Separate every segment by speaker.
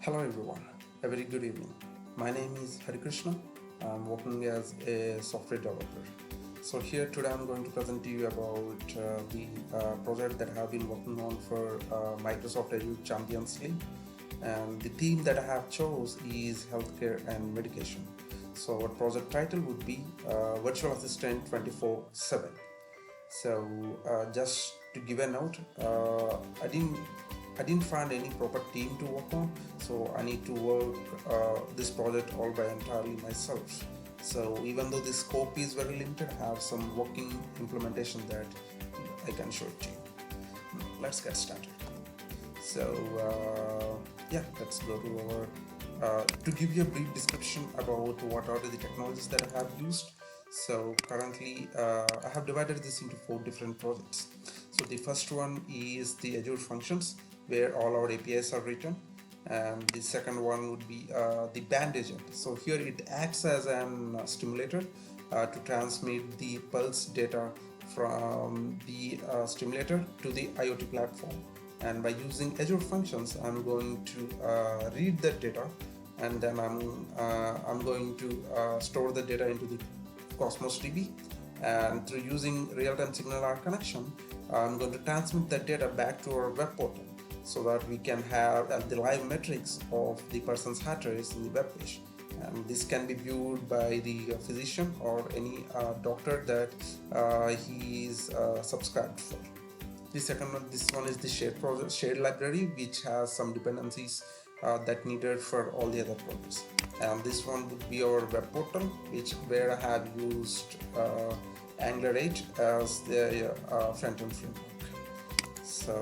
Speaker 1: Hello everyone, a very good evening. My name is Hari Krishna. I'm working as a software developer. So here today I'm going to present to you about the project that I have been working on for Microsoft Azure Champions League. And the theme that I have chose is healthcare and medication. So our project title would be Virtual Assistant 24/7. So just to give a note, I didn't find any proper team to work on, so I need to work this project all by entirely myself. So even though the scope is very limited, I have some working implementation that I can show it to you. Let's get started. So let's go to our to give you a brief description about what are the technologies that I have used. So currently I have divided this into 4 different projects. So the first one is the Azure Functions, where all our APIs are written, and the second one would be the band agent. So here it acts as an stimulator to transmit the pulse data from the stimulator to the IoT platform, and by using Azure Functions I'm going to read that data, and then I'm going to store the data into the Cosmos DB, and through using real-time signal R connection I'm going to transmit that data back to our web portal so that we can have the live metrics of the person's heart rates in the web page. And this can be viewed by the physician or any doctor that he is subscribed for. This one is the shared library, which has some dependencies that needed for all the other projects. And this one would be our web portal, where I have used Angular 8 as the front-end framework. So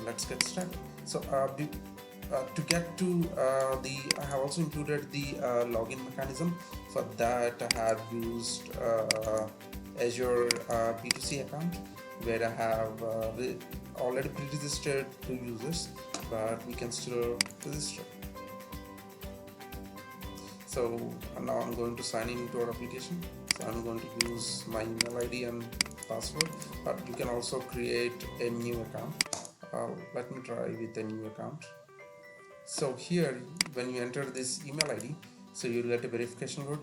Speaker 1: let's get started. So to get to I have also included the login mechanism. For that I have used Azure B2C account, where I have already pre-registered 2 users, but we can still register. So now I'm going to sign in into our application. So I'm going to use my email ID and password, but you can also create a new account. Let me try with a new account. So here, when you enter this email ID, so you'll get a verification code.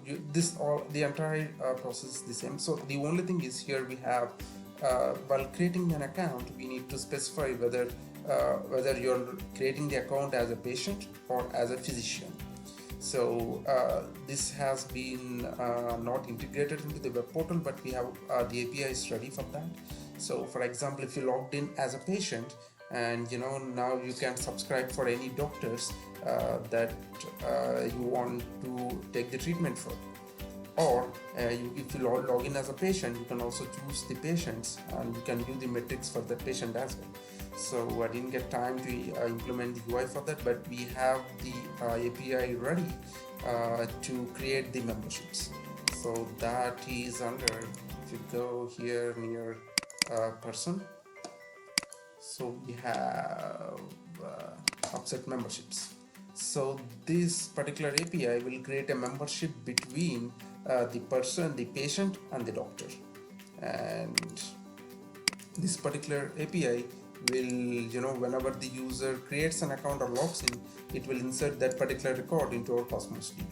Speaker 1: The entire process is the same. So the only thing is, here we have while creating an account, we need to specify whether you're creating the account as a patient or as a physician. So this has been not integrated into the web portal, but we have the API is ready for that. So for example, if you logged in as a patient, and now you can subscribe for any doctors that you want to take the treatment for, or if you log in as a patient, you can also choose the patients and you can view the metrics for the patient as well. So I didn't get time to implement the UI for that, but we have the API ready to create the memberships. So that is under, if you go here near person, so we have upset memberships. So this particular API will create a membership between the patient and the doctor, and this particular API will, whenever the user creates an account or logs in, it will insert that particular record into our Cosmos DB.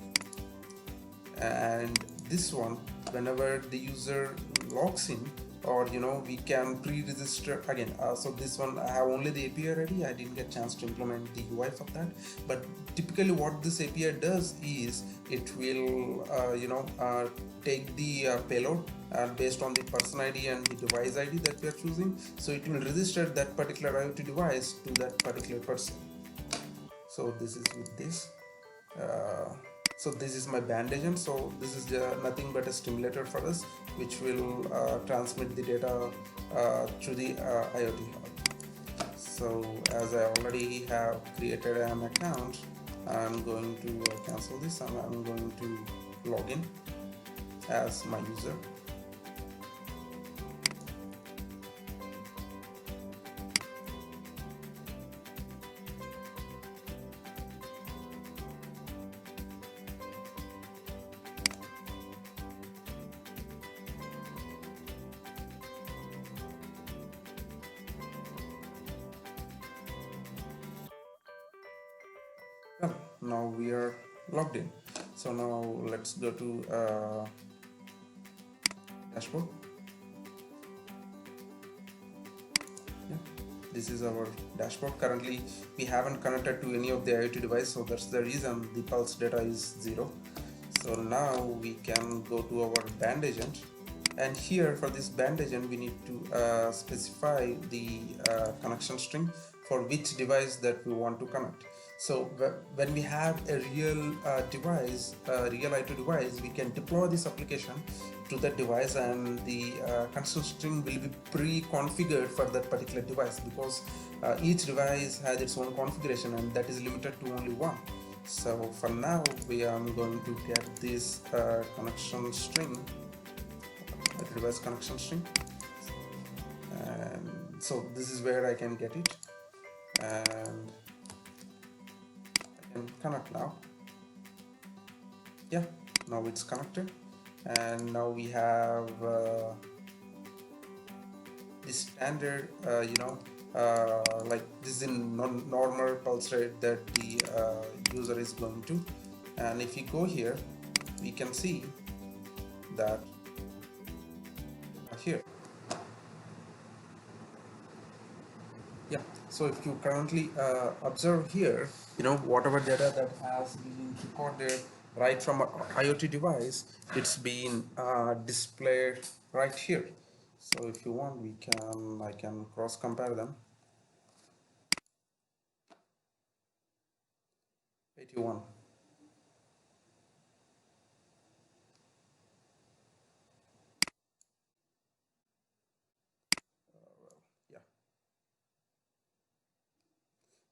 Speaker 1: And this one, whenever the user logs in, or we can pre-register again. So this one I have only the API ready. I didn't get a chance to implement the UI for that. But typically what this API does is it will take the payload based on the person ID and the device ID that we are choosing. So it will register that particular IoT device to that particular person. So this is with this. So this is my band agent. So this is nothing but a stimulator for us, which will transmit the data through the IoT hub. So as I already have created an account, I'm going to cancel this and I'm going to log in as my user. now we are logged in. So now let's go to dashboard. Yeah, this is our dashboard. Currently we haven't connected to any of the IoT device, so that's the reason the pulse data is 0. So now we can go to our band agent, and here for this band agent we need to specify the connection string for which device that we want to connect. So when we have a real device, real IoT device, we can deploy this application to that device, and the connection string will be pre-configured for that particular device, because each device has its own configuration and that is limited to only one. So for now we are going to get this connection string, the device connection string, and so this is where I can get it, and I can connect now. Yeah, now it's connected, and now we have the standard like this is in normal pulse rate that the user is going to. And if you go here, we can see that here. Yeah, so if you currently observe here, whatever data that has been recorded right from an IoT device, it's been displayed right here. So if you want, I can cross compare them. 81. Yeah.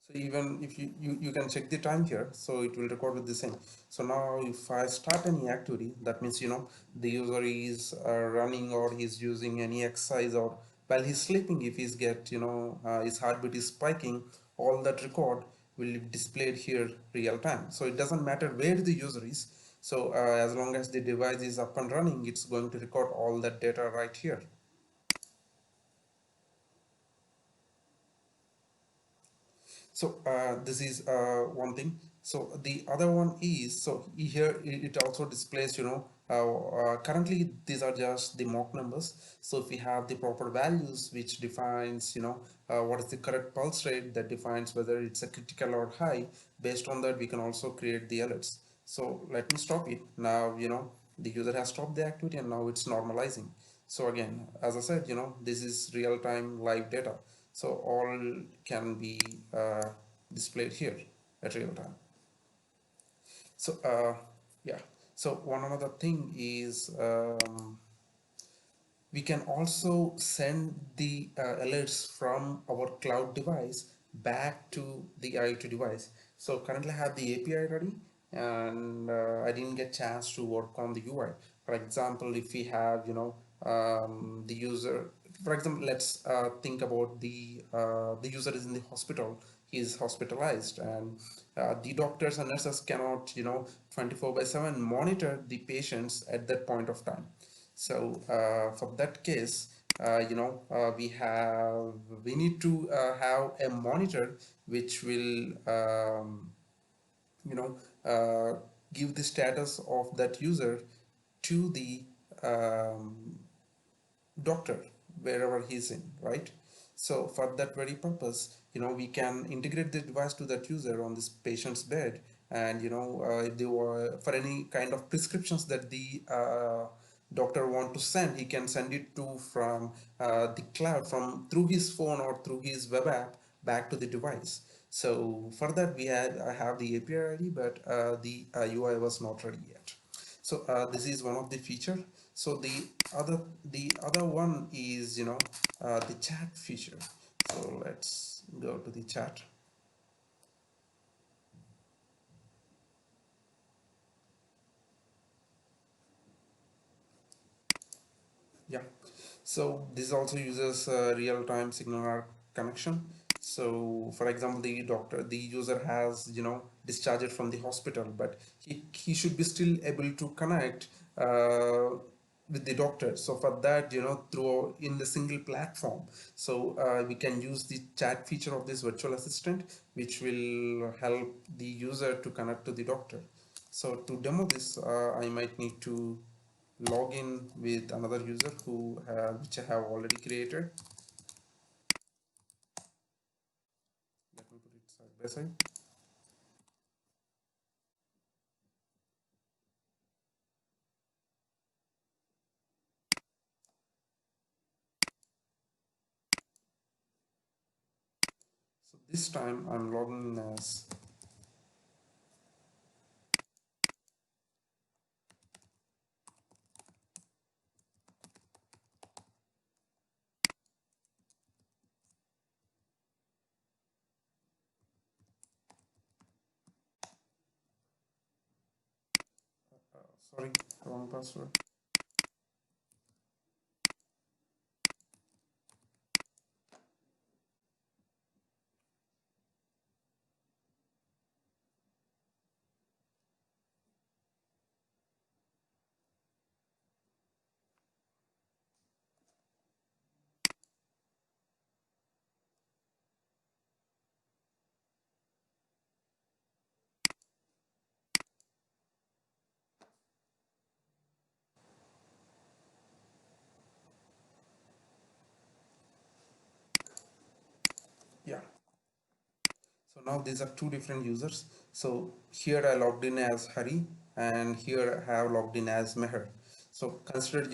Speaker 1: So even if you can check the time here, so it will record with the same. So now if I start any activity, that means the user is running, or he's using any exercise, or while he's sleeping, if he's his heartbeat is spiking, all that record will be displayed here real time. So it doesn't matter where the user is. So as long as the device is up and running, it's going to record all that data right here. So this is one thing. So the other one is, so here it also displays currently these are just the mock numbers. So if we have the proper values which defines what is the correct pulse rate, that defines whether it's a critical or high. Based on that we can also create the alerts. So let me stop it now. The user has stopped the activity and now it's normalizing. So again, as I said, this is real-time live data. So all can be displayed here at real time. So yeah, so one another thing is we can also send the alerts from our cloud device back to the IoT device. So currently I have the API ready, and I didn't get chance to work on the UI. For example, if we have the user, for example, let's think about the user is in the hospital, he is hospitalized, and the doctors and nurses cannot 24/7 monitor the patients at that point of time. So for that case, we need to have a monitor which will you know uh, give the status of that user to the doctor wherever he's in, right? So for that very purpose, we can integrate the device to that user on this patient's bed, and if they were for any kind of prescriptions that the doctor want to send, he can send it to from the cloud, from through his phone or through his web app back to the device. So for that I have the API ready, but the UI was not ready yet. So this is one of the feature. So the other one is the chat feature. So let's go to the chat. Yeah, so this also uses real-time signal connection. So for example, the user has discharged from the hospital, but he should be still able to connect with the doctor. So for that, through in the single platform, so we can use the chat feature of this virtual assistant, which will help the user to connect to the doctor. So to demo this, I might need to log in with another user which I have already created. Let me put it side by side. So this time I'm logging in as, sorry, wrong password. Yeah. So now these are two different users. So here I logged in as Hari, and here I have logged in as Meher. So consider,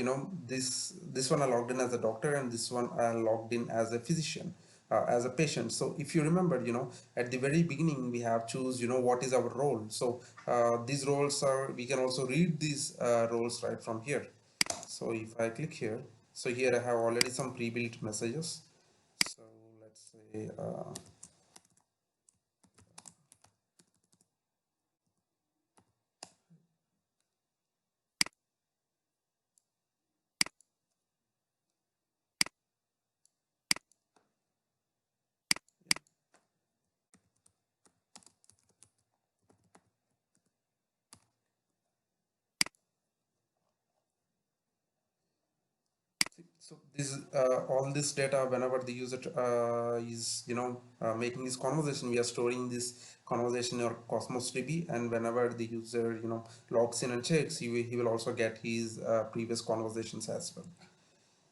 Speaker 1: this one I logged in as a doctor, and this one I logged in as a physician, as a patient. So if you remember, at the very beginning we have choose, what is our role. So these roles are, we can also read these roles right from here. So if I click here, so here I have already some pre-built messages. So let's say, so this all this data, whenever the user is making this conversation, we are storing this conversation in our Cosmos DB, and whenever the user logs in and checks, he will also get his previous conversations as well.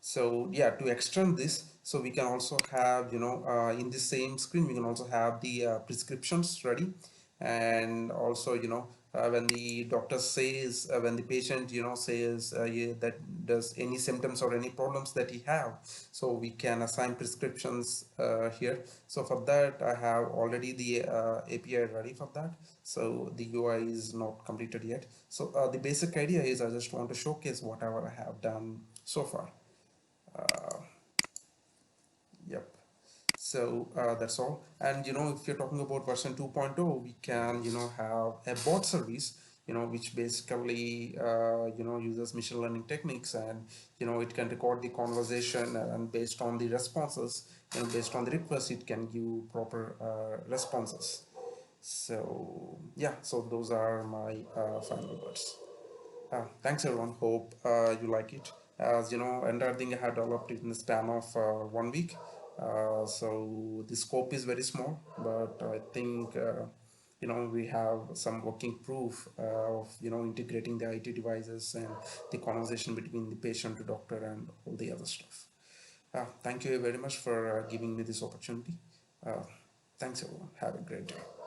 Speaker 1: So yeah, to extend this, so we can also have, in the same screen we can also have the prescriptions ready. And also, when the doctor says, when the patient says, yeah, that does any symptoms or any problems that he have, so we can assign prescriptions here. So for that I have already the API ready for that. So the UI is not completed yet. So the basic idea is I just want to showcase whatever I have done so far. uh, yep. So that's all. And if you're talking about version 2.0, we can have a bot service, which basically uses machine learning techniques, and it can record the conversation, and based on the responses, based on the request, it can give proper responses. So yeah, so those are my final words. Thanks everyone. Hope you like it. As you know, entire thing I had developed it in the span of 1 week. So the scope is very small, but I think we have some working proof of integrating the IT devices and the conversation between the patient to doctor and all the other stuff. Thank you very much for giving me this opportunity. Uh, Thanks everyone. Have a great day.